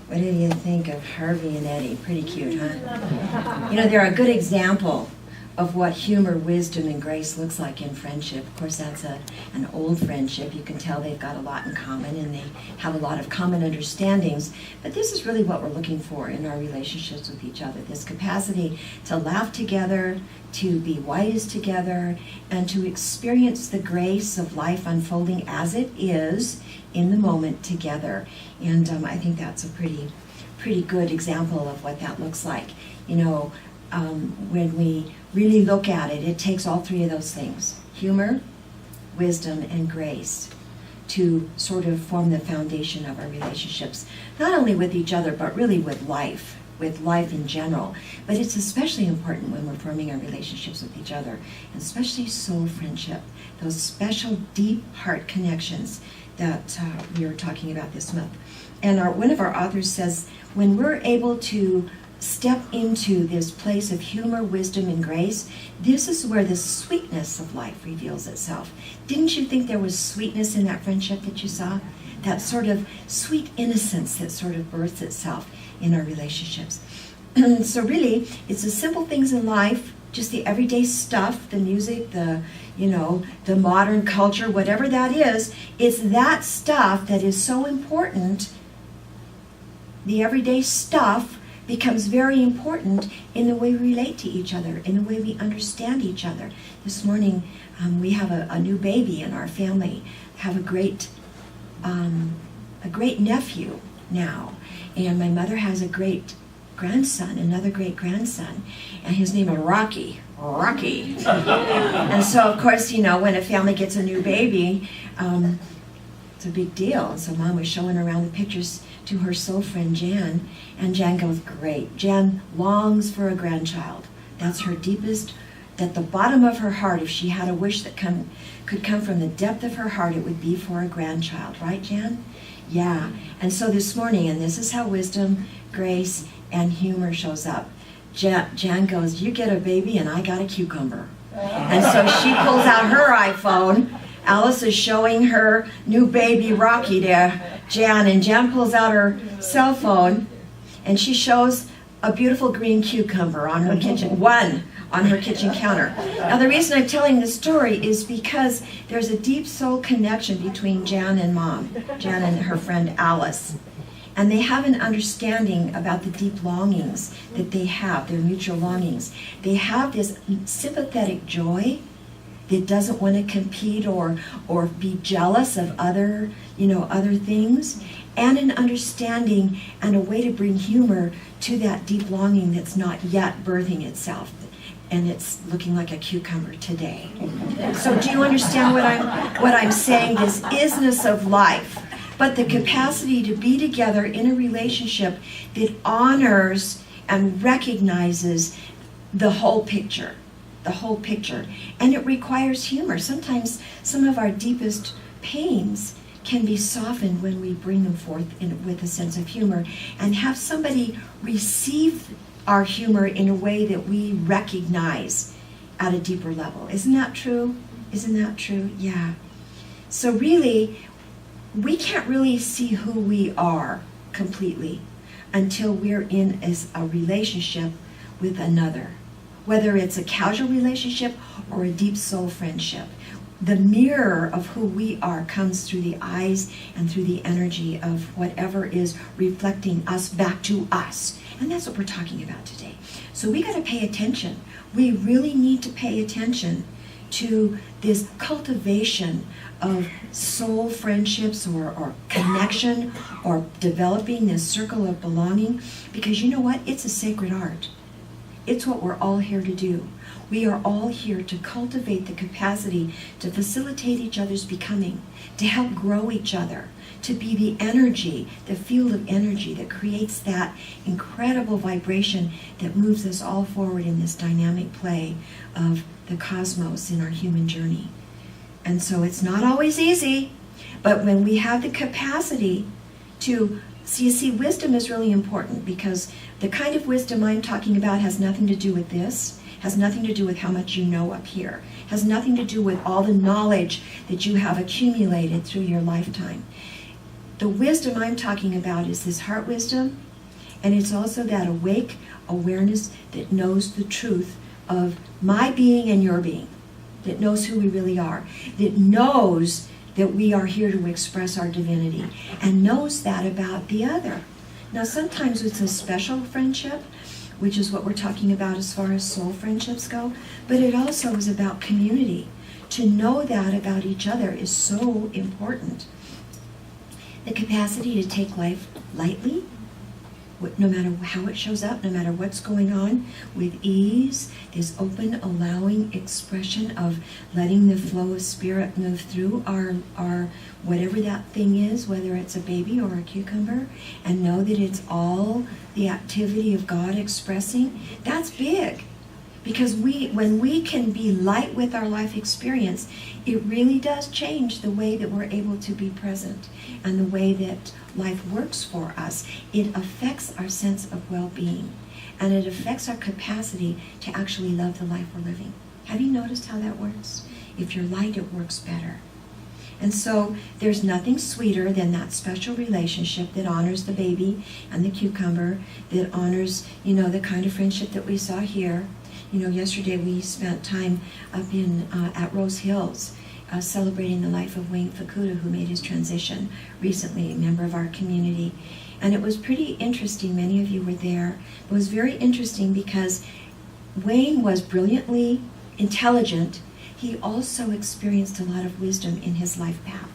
What do you think of Harvey and Eddie? Pretty cute, huh? You know, they're a good example of what humor, wisdom, and grace looks like in friendship. Of course, that's an old friendship. You can tell they've got a lot in common and they have a lot of common understandings. But this is really what we're looking for in our relationships with each other. This capacity to laugh together, to be wise together, and to experience the grace of life unfolding as it is in the moment together. And I think that's a pretty good example of what that looks like. You know, when we really look at it, it takes all three of those things: humor, wisdom, and grace, to sort of form the foundation of our relationships, not only with each other, but really with life in general. But it's especially important when we're forming our relationships with each other, and especially soul friendship, those special deep heart connections that we were talking about this month. And one of our authors says, when we're able to step into this place of humor, wisdom, and grace, this is where the sweetness of life reveals itself. Didn't you think there was sweetness in that friendship that you saw? That sort of sweet innocence that sort of births itself in our relationships. So really, it's the simple things in life, just the everyday stuff, the music, the modern culture, whatever that is, it's that stuff that is so important. The everyday stuff becomes very important in the way we relate to each other, in the way we understand each other. This morning, we have a new baby in our family. Have a great nephew now, and my mother has a great grandson, another great grandson, and his name is Rocky. And so, of course, when a family gets a new baby, it's a big deal. And so Mom was showing around the pictures to her soul friend Jan, and Jan goes, great. Jan longs for a grandchild. That's her deepest, at the bottom of her heart. If she had a wish that could come from the depth of her heart, it would be for a grandchild. Right, Jan? Yeah. And so this morning, and this is how wisdom, grace, and humor shows up. Jan goes, you get a baby and I got a cucumber. And so she pulls out her iPhone. Alice is showing her new baby Rocky to Jan, and Jan pulls out her cell phone and she shows a beautiful green cucumber on her kitchen counter. Now, the reason I'm telling this story is because there's a deep soul connection between Jan and Mom, Jan and her friend Alice. And they have an understanding about the deep longings that they have, their mutual longings. They have this sympathetic joy that doesn't want to compete or be jealous of other things, and an understanding and a way to bring humor to that deep longing that's not yet birthing itself, and it's looking like a cucumber today. So do you understand what I'm saying? This isness of life, but the capacity to be together in a relationship that honors and recognizes the whole picture. And it requires humor. Sometimes some of our deepest pains can be softened when we bring them forth with a sense of humor, and have somebody receive our humor in a way that we recognize at a deeper level. Isn't that true? Yeah. So really, we can't really see who we are completely until we're in a relationship with another, whether it's a casual relationship or a deep soul friendship. The mirror of who we are comes through the eyes and through the energy of whatever is reflecting us back to us. And that's what we're talking about today. So we got to pay attention. We really need to pay attention to this cultivation of soul friendships or connection, or developing this circle of belonging, because you know what? It's a sacred art. It's what we're all here to do. We are all here to cultivate the capacity to facilitate each other's becoming, to help grow each other, to be the energy, the field of energy that creates that incredible vibration that moves us all forward in this dynamic play of the cosmos in our human journey. And so it's not always easy, but when we have the capacity to see, wisdom is really important, because the kind of wisdom I'm talking about has nothing to do with this, has nothing to do with how much you know up here, has nothing to do with all the knowledge that you have accumulated through your lifetime. The wisdom I'm talking about is this heart wisdom, and it's also that awake awareness that knows the truth of my being and your being, that knows who we really are, that knows that we are here to express our divinity, and knows that about the other. Now, sometimes it's a special friendship, which is what we're talking about as far as soul friendships go, but it also is about community. To know that about each other is so important. The capacity to take life lightly, no matter how it shows up, no matter what's going on, with ease, this open, allowing expression of letting the flow of spirit move through our whatever that thing is, whether it's a baby or a cucumber, and know that it's all the activity of God expressing. That's big. Because when we can be light with our life experience, it really does change the way that we're able to be present and the way that life works for us. It affects our sense of well-being, and it affects our capacity to actually love the life we're living. Have you noticed how that works? If you're light, it works better. And so there's nothing sweeter than that special relationship that honors the baby and the cucumber, that honors, the kind of friendship that we saw here. Yesterday we spent time up at Rose Hills celebrating the life of Wayne Fukuda, who made his transition recently, a member of our community. And it was pretty interesting. Many of you were there. It was very interesting because Wayne was brilliantly intelligent. He also experienced a lot of wisdom in his life path.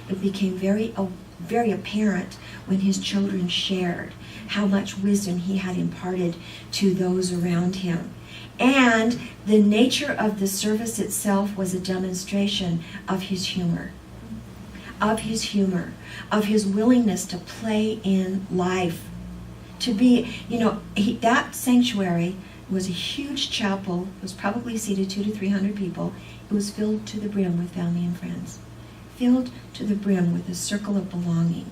It became very apparent when his children shared how much wisdom he had imparted to those around him. And the nature of the service itself was a demonstration of his humor, of his willingness to play in life, to be, that sanctuary was a huge chapel. It was probably seated 200 to 300 people. It was filled to the brim with family and friends, filled to the brim with a circle of belonging.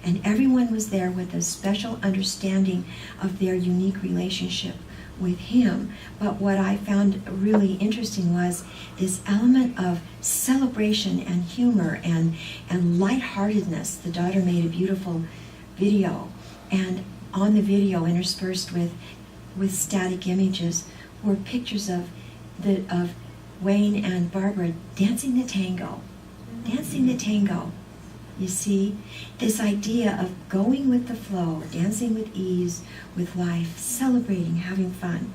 And everyone was there with a special understanding of their unique relationship with him. But what I found really interesting was this element of celebration and humor and lightheartedness. The daughter made a beautiful video, and on the video, interspersed with static images, were pictures of Wayne and Barbara dancing the tango. You see, this idea of going with the flow, dancing with ease, with life, celebrating, having fun.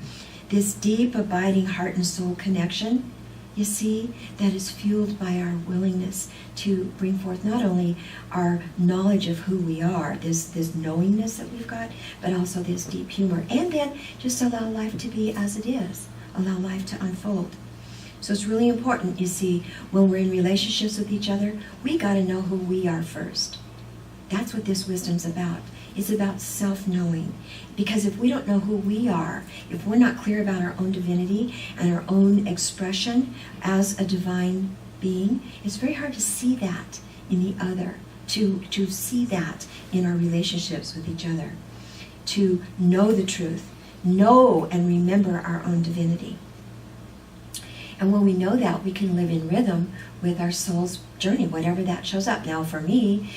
This deep, abiding heart and soul connection, you see, that is fueled by our willingness to bring forth not only our knowledge of who we are, this knowingness that we've got, but also this deep humor. And then just allow life to be as it is. Allow life to unfold. So it's really important, you see, when we're in relationships with each other, we got to know who we are first. That's what this wisdom's about. It's about self-knowing. Because if we don't know who we are, if we're not clear about our own divinity and our own expression as a divine being, it's very hard to see that in the other, to see that in our relationships with each other, to know the truth, know and remember our own divinity. And when we know that, we can live in rhythm with our soul's journey, whatever that shows up. Now, for me,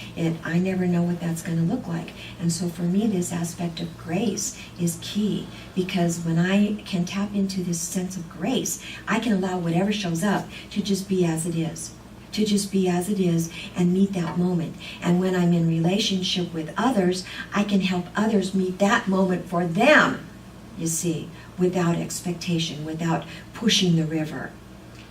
I never know what that's going to look like. And so for me, this aspect of grace is key, because when I can tap into this sense of grace, I can allow whatever shows up to just be as it is. To just be as it is and meet that moment. And when I'm in relationship with others, I can help others meet that moment for them, you see, without expectation, without pushing the river.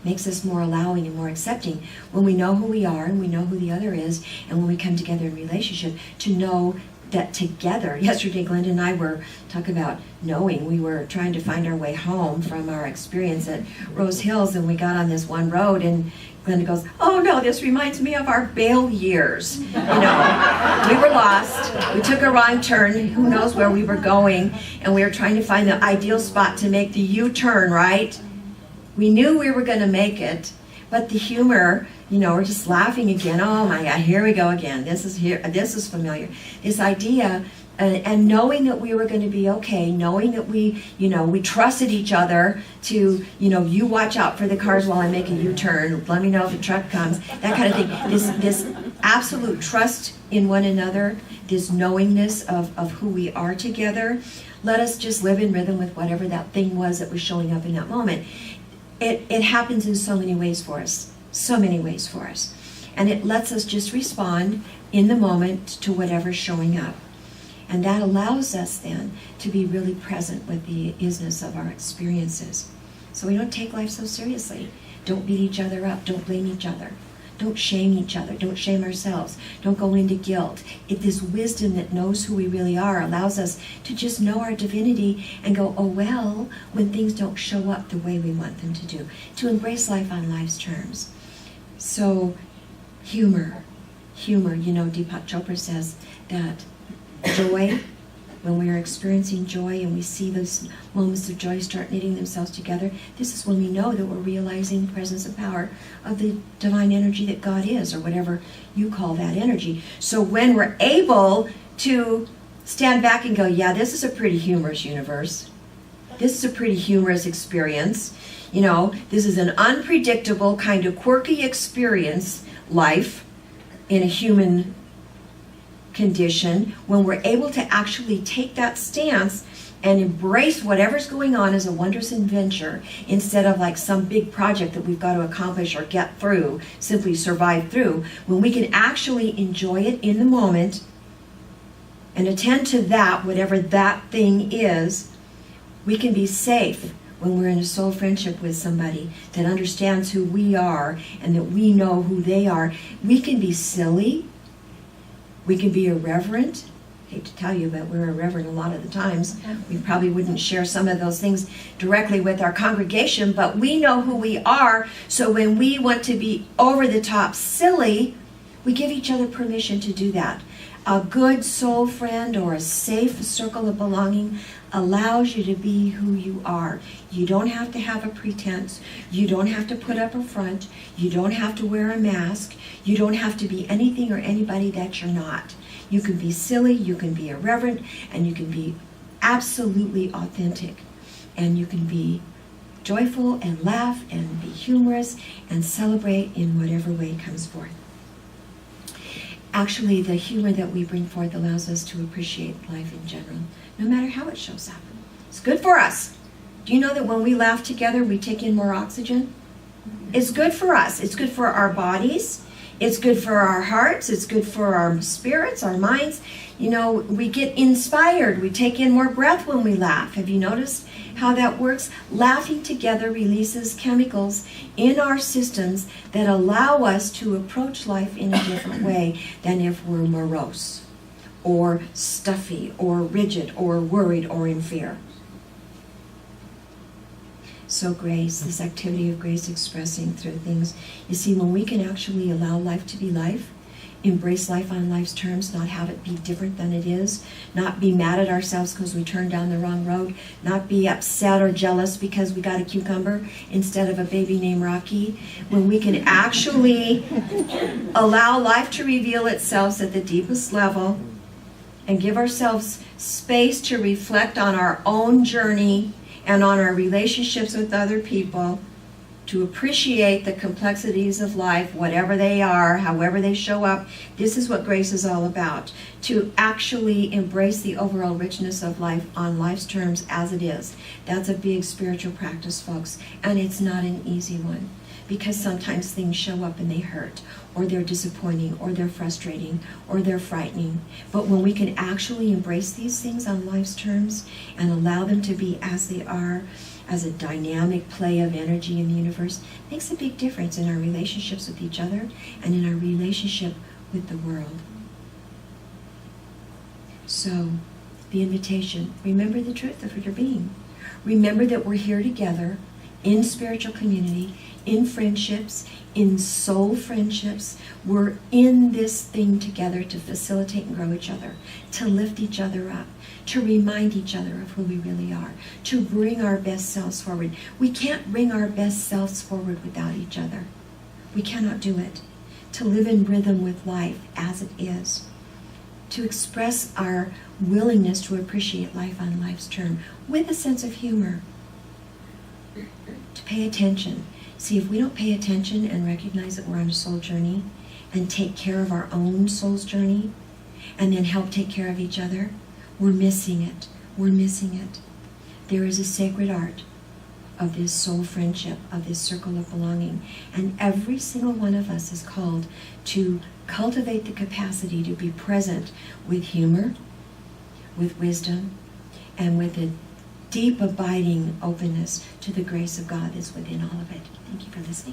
Makes us more allowing and more accepting when we know who we are and we know who the other is, and when we come together in relationship to know that together. Yesterday, Glenda and I were talking about knowing. We were trying to find our way home from our experience at Rose Hills, and we got on this one road, and Glenda goes, "Oh no, this reminds me of our bail years." We were lost. We took a wrong turn. Who knows where we were going, and we were trying to find the ideal spot to make the U-turn, right? We knew we were going to make it, but the humor, we're just laughing again. Oh my God, here we go again. This is familiar. This idea, and knowing that we were going to be okay, knowing that we trusted each other to, you watch out for the cars while I make a U-turn. Let me know if a truck comes. That kind of thing. This absolute trust in one another, this knowingness of who we are together. Let us just live in rhythm with whatever that thing was that was showing up in that moment. It happens in so many ways for us, so many ways for us. And it lets us just respond in the moment to whatever's showing up. And that allows us then to be really present with the isness of our experiences. So we don't take life so seriously. Don't beat each other up. Don't blame each other. Don't shame each other. Don't shame ourselves. Don't go into guilt. This wisdom that knows who we really are allows us to just know our divinity and go, oh well, when things don't show up the way we want them to do. To embrace life on life's terms. So humor. Deepak Chopra says that joy, when we are experiencing joy and we see those moments of joy start knitting themselves together, this is when we know that we're realizing the presence and power of the divine energy that God is, or whatever you call that energy. So when we're able to stand back and go, yeah, this is a pretty humorous universe. This is a pretty humorous experience. This is an unpredictable kind of quirky experience, life, in a human condition. When we're able to actually take that stance and embrace whatever's going on as a wondrous adventure, instead of like some big project that we've got to accomplish or get through, simply survive through, when we can actually enjoy it in the moment and attend to that, whatever that thing is, we can be safe when we're in a soul friendship with somebody that understands who we are and that we know who they are. We can be silly. We can be irreverent. I hate to tell you, but we're irreverent a lot of the times. We probably wouldn't share some of those things directly with our congregation, but we know who we are. So when we want to be over the top silly, we give each other permission to do that. A good soul friend or a safe circle of belonging allows you to be who you are. You don't have to have a pretense. You don't have to put up a front. You don't have to wear a mask. You don't have to be anything or anybody that you're not. You can be silly, you can be irreverent, and you can be absolutely authentic. And you can be joyful and laugh and be humorous and celebrate in whatever way comes forth. Actually, the humor that we bring forth allows us to appreciate life in general, no matter how it shows up. It's good for us. Do you know that when we laugh together, we take in more oxygen? It's good for us. It's good for our bodies. It's good for our hearts. It's good for our spirits, our minds. We get inspired. We take in more breath when we laugh. Have you noticed how that works? Laughing together releases chemicals in our systems that allow us to approach life in a different way than if we're morose or stuffy or rigid or worried or in fear. So grace, this activity of grace expressing through things. You see, when we can actually allow life to be life, embrace life on life's terms, not have it be different than it is, not be mad at ourselves because we turned down the wrong road, not be upset or jealous because we got a cucumber instead of a baby named Rocky. When we can actually allow life to reveal itself at the deepest level and give ourselves space to reflect on our own journey and on our relationships with other people, to appreciate the complexities of life, whatever they are, however they show up. This is what grace is all about. To actually embrace the overall richness of life on life's terms as it is. That's a big spiritual practice, folks. And it's not an easy one. Because sometimes things show up and they hurt, or they're disappointing, or they're frustrating, or they're frightening. But when we can actually embrace these things on life's terms and allow them to be as they are, as a dynamic play of energy in the universe, makes a big difference in our relationships with each other and in our relationship with the world. So, the invitation, remember the truth of your being. Remember that we're here together in spiritual community, in friendships, in soul friendships. We're in this thing together to facilitate and grow each other, to lift each other up, to remind each other of who we really are, to bring our best selves forward. We can't bring our best selves forward without each other. We cannot do it. To live in rhythm with life as it is. To express our willingness to appreciate life on life's term with a sense of humor. To pay attention. See, if we don't pay attention and recognize that we're on a soul journey and take care of our own soul's journey and then help take care of each other, we're missing it. We're missing it. There is a sacred art of this soul friendship, of this circle of belonging. And every single one of us is called to cultivate the capacity to be present with humor, with wisdom, and with a deep, abiding openness to the grace of God that's within all of it. Thank you for listening.